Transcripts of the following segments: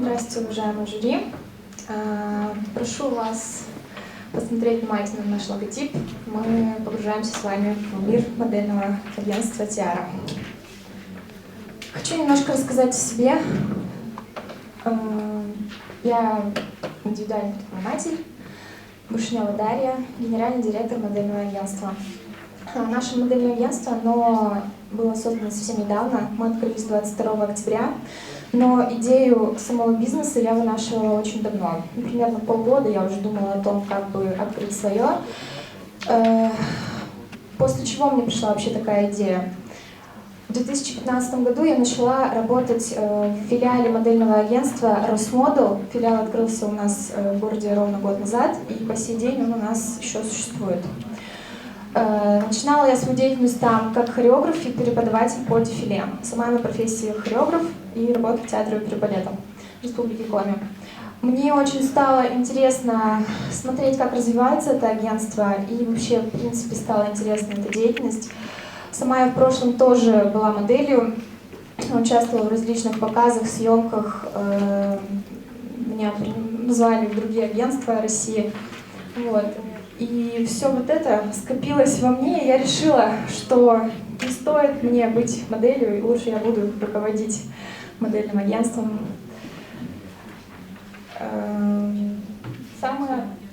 Здравствуйте, уважаемый жюри. Прошу вас посмотреть внимательно на наш логотип. Мы погружаемся с вами в мир модельного агентства Tiara. Хочу немножко рассказать о себе. Я индивидуальный предприниматель, Бушнева Дарья, генеральный директор модельного агентства. Наше модельное агентство, оно было создано совсем недавно, мы открылись 22 октября, но идею самого бизнеса я вынашивала очень давно. Примерно полгода я уже думала о том, как бы открыть свое. После чего мне пришла вообще такая идея. В 2015 году я начала работать в филиале модельного агентства Росмодел. Филиал открылся у нас в городе ровно год назад, и по сей день он у нас еще существует. Начинала я свою деятельность там как хореограф и преподаватель по дефиле. Сама на профессии хореограф и работаю в театре оперы и балета Республики Коми. Мне очень стало интересно смотреть, как развивается это агентство, и вообще, в принципе, стала интересна эта деятельность. Сама я в прошлом тоже была моделью, участвовала в различных показах, съемках. Меня звали в другие агентства России. Вот. И все вот это скопилось во мне, и я решила, что не стоит мне быть моделью, и лучше я буду руководить модельным агентством.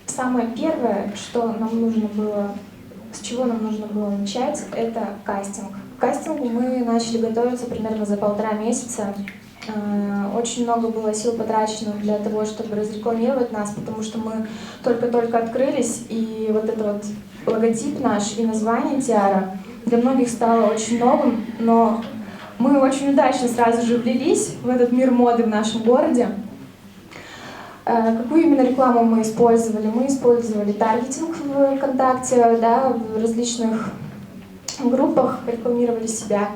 Самое первое, что нам нужно было, с чего нам нужно было начать, это кастинг. К кастингу мы начали готовиться примерно за 1,5 месяца. Очень много было сил потрачено для того, чтобы разрекламировать нас, потому что мы только-только открылись, и вот этот вот логотип наш и название Tiara для многих стало очень новым, но мы очень удачно сразу же влились в этот мир моды в нашем городе. Какую именно рекламу мы использовали? Мы использовали таргетинг в ВКонтакте, да, в различных группах рекламировали себя.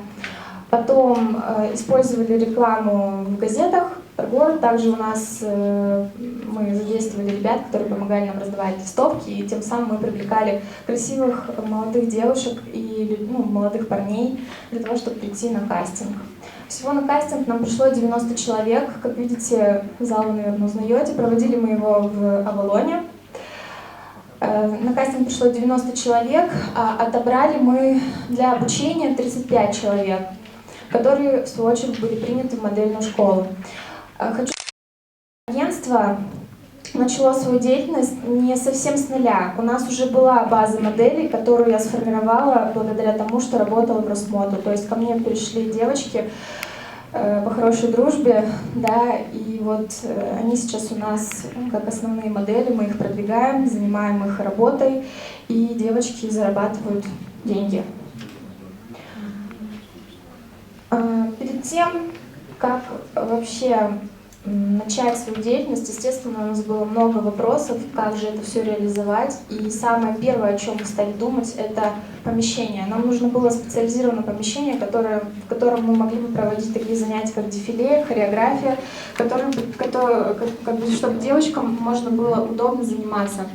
Потом использовали рекламу в газетах про город. Также у нас мы задействовали ребят, которые помогали нам раздавать листовки, и тем самым мы привлекали красивых молодых девушек и молодых парней для того, чтобы прийти на кастинг. Всего на кастинг нам пришло 90 человек. Как видите, зал вы, наверное, узнаете. Проводили мы его в Авалоне. На кастинг пришло 90 человек, а отобрали мы для обучения 35 человек, которые, в свою очередь, были приняты в модельную школу. Хочу сказать, агентство начало свою деятельность не совсем с нуля. У нас уже была база моделей, которую я сформировала благодаря тому, что работала в Росмоду. То есть ко мне пришли девочки по хорошей дружбе, да, и вот они сейчас у нас как основные модели, мы их продвигаем, занимаем их работой, и девочки зарабатывают деньги. Перед тем, как вообще начать свою деятельность, естественно, у нас было много вопросов, как же это все реализовать. И самое первое, о чем мы стали думать, это помещение. Нам нужно было специализированное помещение, в котором мы могли бы проводить такие занятия, как дефиле, хореография, чтобы девочкам можно было удобно заниматься.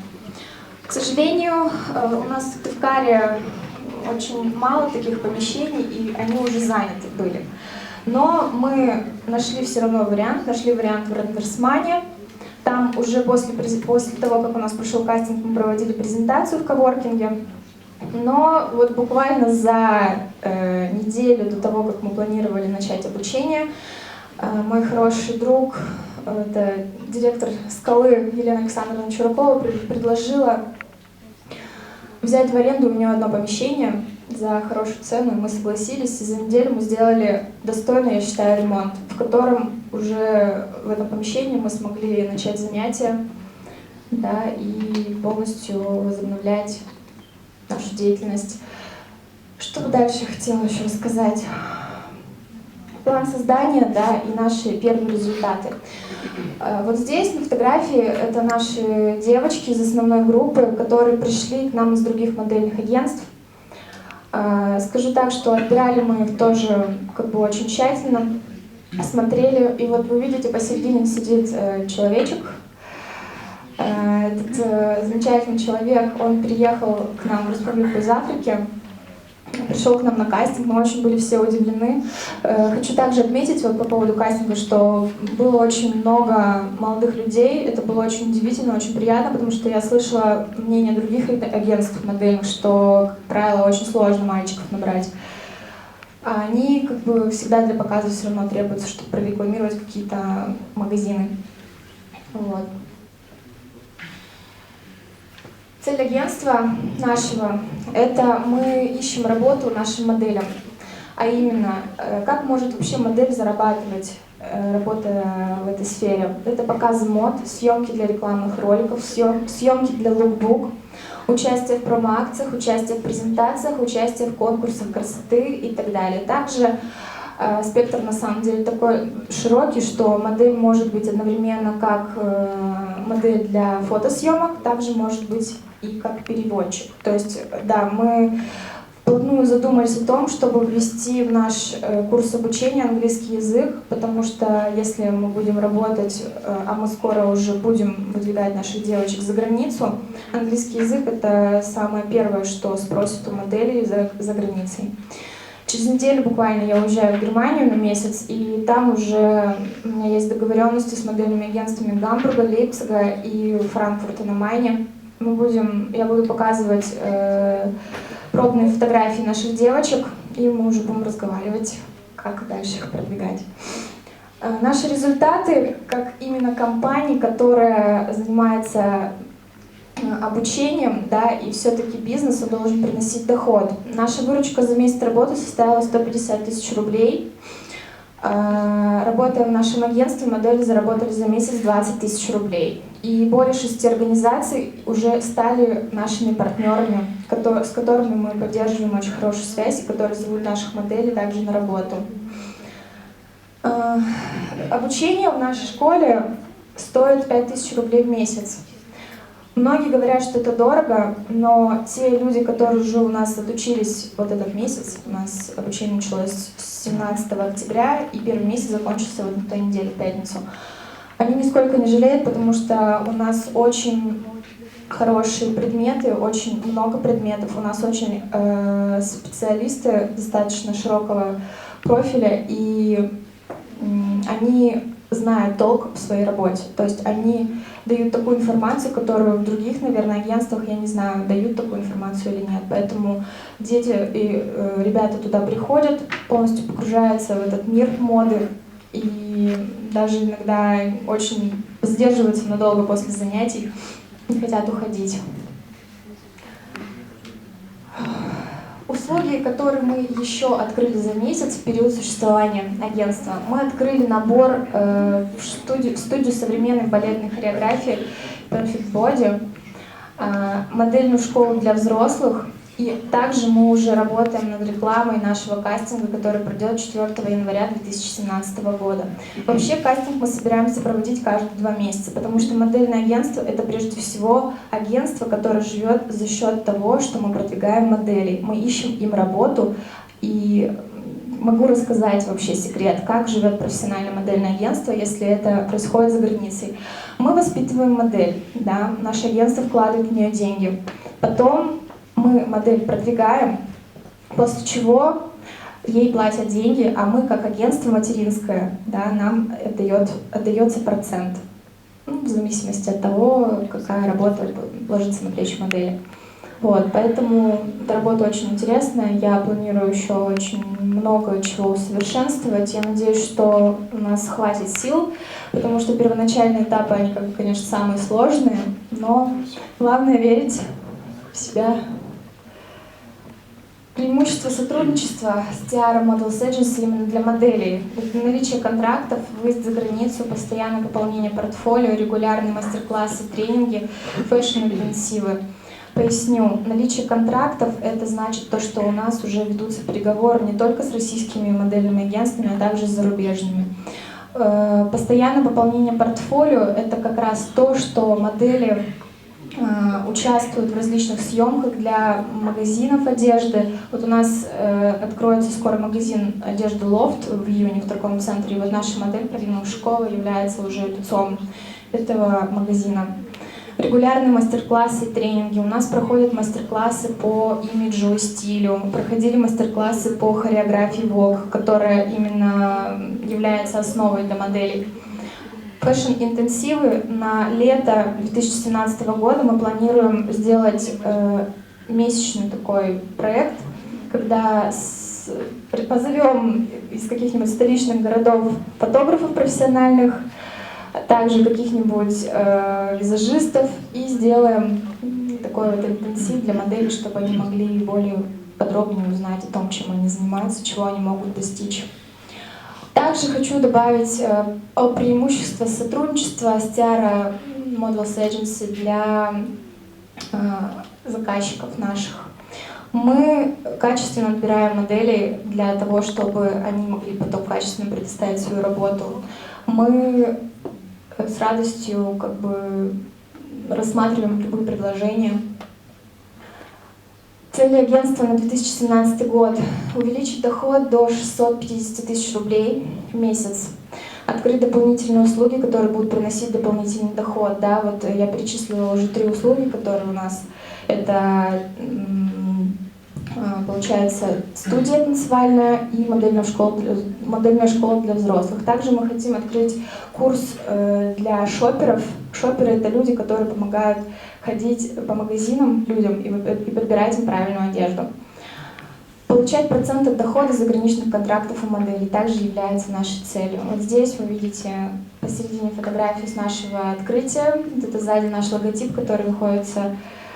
К сожалению, у нас в Сыктывкаре очень мало таких помещений, и они уже заняты были. Но мы нашли все равно вариант, в Рендерсмане. Там уже после того, как у нас прошел кастинг, мы проводили презентацию в коворкинге. Но вот буквально за неделю до того, как мы планировали начать обучение, мой хороший друг, это директор «Скалы» Елена Александровна Чуракова, предложила взять в аренду у нее одно помещение за хорошую цену, и мы согласились, и за неделю мы сделали достойный, я считаю, ремонт, в котором уже в этом помещении мы смогли начать занятия, да, и полностью возобновлять нашу деятельность. Что дальше хотела еще рассказать? План создания, да, и наши первые результаты. Вот здесь на фотографии это наши девочки из основной группы, которые пришли к нам из других модельных агентств. Скажу так, что отбирали мы их тоже очень тщательно, осмотрели. И вот вы видите, посередине сидит человечек. Этот замечательный человек, он приехал к нам в Республику из Африки. пришел к нам на кастинг, мы очень были все удивлены. Хочу также отметить вот по поводу кастинга, что было очень много молодых людей, это было очень удивительно, очень приятно, потому что я слышала мнение других агентств модельных, что, как правило, очень сложно мальчиков набрать. А они как бы всегда для показа все равно требуются, чтобы прорекламировать какие-то магазины. Вот. Цель агентства нашего – это мы ищем работу нашим моделям. А именно, как может вообще модель зарабатывать, работая в этой сфере. Это показы мод, съемки для рекламных роликов, съемки для лукбук, участие в промо-акциях, участие в презентациях, участие в конкурсах красоты и так далее. Также спектр на самом деле такой широкий, что модель может быть одновременно как модель для фотосъемок, также может быть и как переводчик. То есть, да, мы вплотную задумались о том, чтобы ввести в наш курс обучения английский язык, потому что если мы будем работать, а мы скоро уже будем выдвигать наших девочек за границу, английский язык — это самое первое, что спросят у моделей за границей. Через неделю буквально я уезжаю в Германию на месяц, и там уже у меня есть договоренности с модельными агентствами Гамбурга, Лейпцига и Франкфурта на Майне. Я буду показывать пробные фотографии наших девочек, и мы уже будем разговаривать, как дальше их продвигать. Наши результаты, как именно компании, которая занимается обучением, да, и все-таки бизнес, он должен приносить доход. Наша выручка за месяц работы составила 150 тысяч рублей. Работая в нашем агентстве, модели заработали за месяц 20 тысяч рублей. И более 6 организаций уже стали нашими партнерами, с которыми мы поддерживаем очень хорошую связь, и которые зовут наших моделей также на работу. Обучение в нашей школе стоит 5 тысяч рублей в месяц. Многие говорят, что это дорого, но те люди, которые уже у нас отучились вот этот месяц, у нас обучение началось с 17 октября, и первый месяц закончился вот на той неделе, в пятницу, они нисколько не жалеют, потому что у нас очень хорошие предметы, очень много предметов, у нас очень специалисты достаточно широкого профиля, и они знают толк в своей работе. То есть они дают такую информацию, которую в других, наверное, агентствах, я не знаю, дают такую информацию или нет. Поэтому дети и ребята туда приходят, полностью погружаются в этот мир моды и даже иногда очень задерживаются надолго после занятий, не хотят уходить. Услуги, которые мы еще открыли за месяц в период существования агентства. Мы открыли набор в студию современной балетной хореографии Perfect Body, модельную школу для взрослых, и также мы уже работаем над рекламой нашего кастинга, который пройдет 4 января 2017 года. Вообще кастинг мы собираемся проводить каждые 2 месяца, потому что модельное агентство — это прежде всего агентство, которое живет за счет того, что мы продвигаем моделей. Мы ищем им работу, и могу рассказать вообще секрет, как живет профессиональное модельное агентство, если это происходит за границей. Мы воспитываем модель, да, наше агентство вкладывает в нее деньги. Потом мы модель продвигаем, после чего ей платят деньги, а мы, как агентство материнское, да, нам отдается процент, в зависимости от того, какая работа ложится на плечи модели. Вот, поэтому эта работа очень интересная, я планирую еще очень много чего усовершенствовать. Я надеюсь, что у нас хватит сил, потому что первоначальные этапы, они, конечно, самые сложные, но главное верить в себя. Преимущество сотрудничества с TR Models Agency именно для моделей — это наличие контрактов, выезд за границу, постоянное пополнение портфолио, регулярные мастер-классы, тренинги, фэшн-интенсивы. Поясню, наличие контрактов — это значит то, что у нас уже ведутся переговоры не только с российскими модельными агентствами, а также с зарубежными. Постоянное пополнение портфолио — это как раз то, что модели участвуют в различных съемках для магазинов одежды. Вот у нас откроется скоро магазин одежды Loft в июне в торговом центре, и вот наша модель «Продвинутая школа» является уже лицом этого магазина. регулярные мастер-классы и тренинги. У нас проходят мастер-классы по имиджу и стилю. Проходили мастер-классы по хореографии Vogue, которая именно является основой для моделей. Фэшн-интенсивы на лето 2017 года мы планируем сделать месячный такой проект, когда позовем из каких-нибудь столичных городов фотографов профессиональных, а также каких-нибудь визажистов, и сделаем такой вот интенсив для моделей, чтобы они могли более подробнее узнать о том, чем они занимаются, чего они могут достичь. Также хочу добавить о преимуществах сотрудничества с Tiara Models Agency для заказчиков наших. Мы качественно отбираем моделей для того, чтобы они могли потом качественно предоставить свою работу. Мы с радостью рассматриваем любые предложения. Цели агентства на 2017 год — увеличить доход до 650 тысяч рублей в месяц, открыть дополнительные услуги, которые будут приносить дополнительный доход. Да, вот я перечислила уже 3 услуги, которые у нас. Это, получается, студия танцевальная и модельная школа для взрослых. Также мы хотим открыть курс для шопперов. Шопперы — это люди, которые помогают ходить по магазинам людям и подбирать им правильную одежду. Получать процент от дохода заграничных контрактов у моделей также является нашей целью. Вот здесь вы видите посередине фотографию с нашего открытия. Это сзади наш логотип, который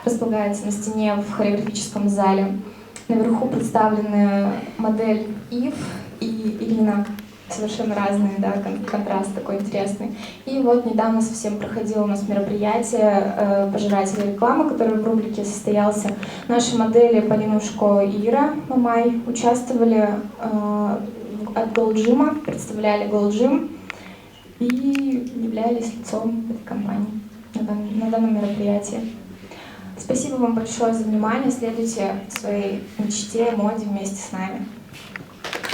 располагается на стене в хореографическом зале. Наверху представлены модель Ив и Ирина. Совершенно разные, да, контраст такой интересный. И вот недавно совсем проходило у нас мероприятие пожирателя рекламы, которое в рубрике состоялся. Наши модели Полина Ушко и Ира Мамай участвовали от Голджима, представляли Голджим и являлись лицом этой компании на данном мероприятии. Спасибо вам большое за внимание. Следуйте своей мечте, моде вместе с нами.